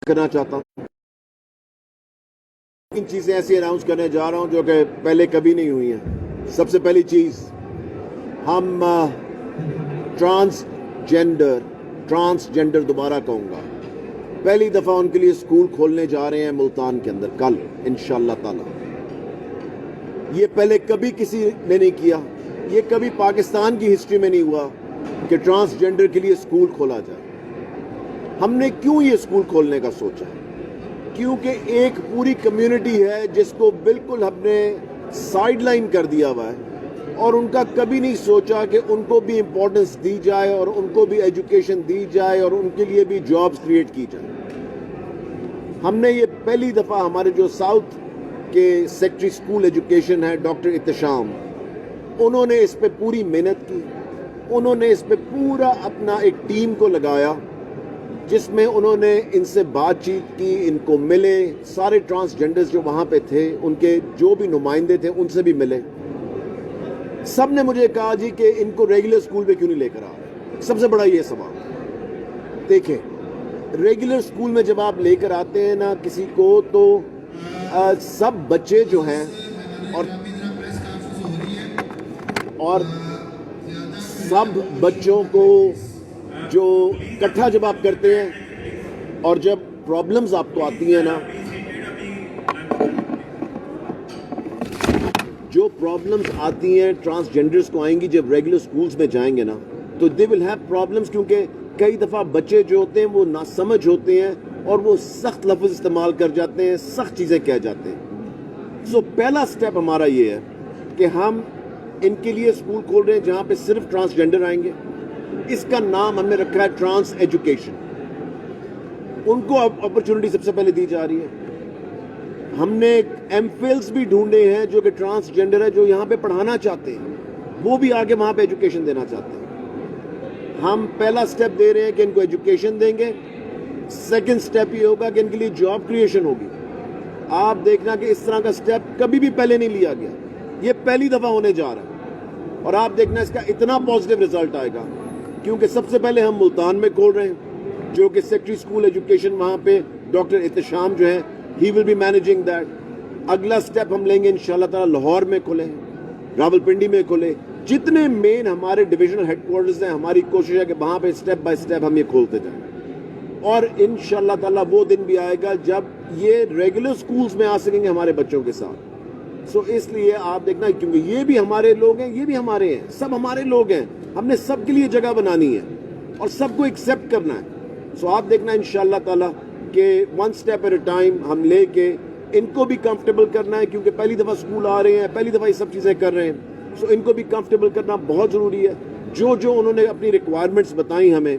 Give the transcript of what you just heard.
کرنا چاہتا ہوں. ان چیزیں ایسی اناؤنس کرنے جا رہا ہوں جو کہ پہلے کبھی نہیں ہوئی ہیں. سب سے پہلی چیز، ہم ٹرانسجینڈر دوبارہ کہوں گا، پہلی دفعہ ان کے لیے اسکول کھولنے جا رہے ہیں ملتان کے اندر کل انشاءاللہ تعالی. یہ پہلے کبھی کسی نے نہیں کیا، یہ کبھی پاکستان کی ہسٹری میں نہیں ہوا کہ ٹرانسجینڈر کے لیے اسکول کھولا جائے. ہم نے کیوں یہ اسکول کھولنے کا سوچا؟ کیونکہ ایک پوری کمیونٹی ہے جس کو بالکل ہم نے سائیڈ لائن کر دیا ہوا ہے، اور ان کا کبھی نہیں سوچا کہ ان کو بھی امپورٹنس دی جائے اور ان کو بھی ایجوکیشن دی جائے اور ان کے لیے بھی جابز کریٹ کی جائے. ہم نے یہ پہلی دفعہ ہمارے جو ساؤتھ کے سیکٹری اسکول ایجوکیشن ہے ڈاکٹر احتشام، انہوں نے اس پہ پوری محنت کی. انہوں نے اس پہ پورا اپنا ایک ٹیم کو لگایا جس میں انہوں نے ان سے بات چیت کی، ان کو ملے، سارے ٹرانسجینڈرز جو وہاں پہ تھے ان کے جو بھی نمائندے تھے ان سے بھی ملے. سب نے مجھے کہا جی کہ ان کو ریگولر اسکول پہ کیوں نہیں لے کر آ رہے. سب سے بڑا یہ سوال. دیکھیں، ریگولر اسکول میں جب آپ لے کر آتے ہیں نا کسی کو، تو سب بچے جو ہیں اور سب بچوں کو جو اکٹھا جب آپ کرتے ہیں اور جب پرابلمز آپ کو آتی ہیں نا، جو پرابلمز آتی ہیں ٹرانسجینڈرز کو آئیں گی جب ریگولر سکولز میں جائیں گے نا، تو دے ول ہیو پرابلمز. کیونکہ کئی دفعہ بچے جو ہوتے ہیں وہ ناسمجھ ہوتے ہیں اور وہ سخت لفظ استعمال کر جاتے ہیں، سخت چیزیں کہہ جاتے ہیں. سو پہلا سٹیپ ہمارا یہ ہے کہ ہم ان کے لیے اسکول کھول رہے ہیں جہاں پہ صرف ٹرانسجینڈر آئیں گے. اس کا نام ہم نے رکھا ہے ٹرانس ایجوکیشن. ان کو اپرچونٹی سب سے پہلے دی جا رہی ہے. ہم نے ایم فلز بھی ڈھونڈے ہیں جو کہ ٹرانسجینڈر ہے، جو یہاں پہ پڑھانا چاہتے ہیں، وہ بھی آگے وہاں پہ ایجوکیشن دینا چاہتے ہیں. ہم پہلا سٹیپ دے رہے ہیں کہ ان کو ایجوکیشن دیں گے. سیکنڈ سٹیپ یہ ہوگا کہ ان کے لیے جاب کریشن ہوگی. آپ دیکھنا کہ اس طرح کا سٹیپ کبھی بھی پہلے نہیں لیا گیا، یہ پہلی دفعہ ہونے جا رہا ہے. اور آپ دیکھنا اس کا اتنا پازیٹیو رزلٹ آئے گا، کیونکہ سب سے پہلے ہم ملتان میں کھول رہے ہیں جو کہ سیکٹری اسکول ایجوکیشن، وہاں پہ ڈاکٹر احتشام جو ہے ہی ول بی مینیجنگ دیٹ. اگلا سٹیپ ہم لیں گے انشاءاللہ تعالی لاہور میں کھولیں، راولپنڈی میں کھولیں. جتنے مین ہمارے ڈویژنل ہیڈ کوارٹرز ہیں، ہماری کوشش ہے کہ وہاں پہ سٹیپ بائی سٹیپ ہم یہ کھولتے جائیں. اور انشاءاللہ تعالی وہ دن بھی آئے گا جب یہ ریگولر سکولز میں آ سکیں گے ہمارے بچوں کے ساتھ. سو اس لیے آپ دیکھنا، کیونکہ یہ بھی ہمارے لوگ ہیں، یہ بھی ہمارے ہیں، سب ہمارے لوگ ہیں. ہم نے سب کے لیے جگہ بنانی ہے اور سب کو ایکسیپٹ کرنا ہے. سو آپ دیکھنا انشاءاللہ تعالی کہ one step at a time ہم لے کے ان کو بھی کمفرٹیبل کرنا ہے، کیونکہ پہلی دفعہ اسکول آ رہے ہیں، پہلی دفعہ یہ سب چیزیں کر رہے ہیں. سو ان کو بھی کمفرٹیبل کرنا بہت ضروری ہے. جو انہوں نے اپنی ریکوائرمنٹس بتائیں ہمیں،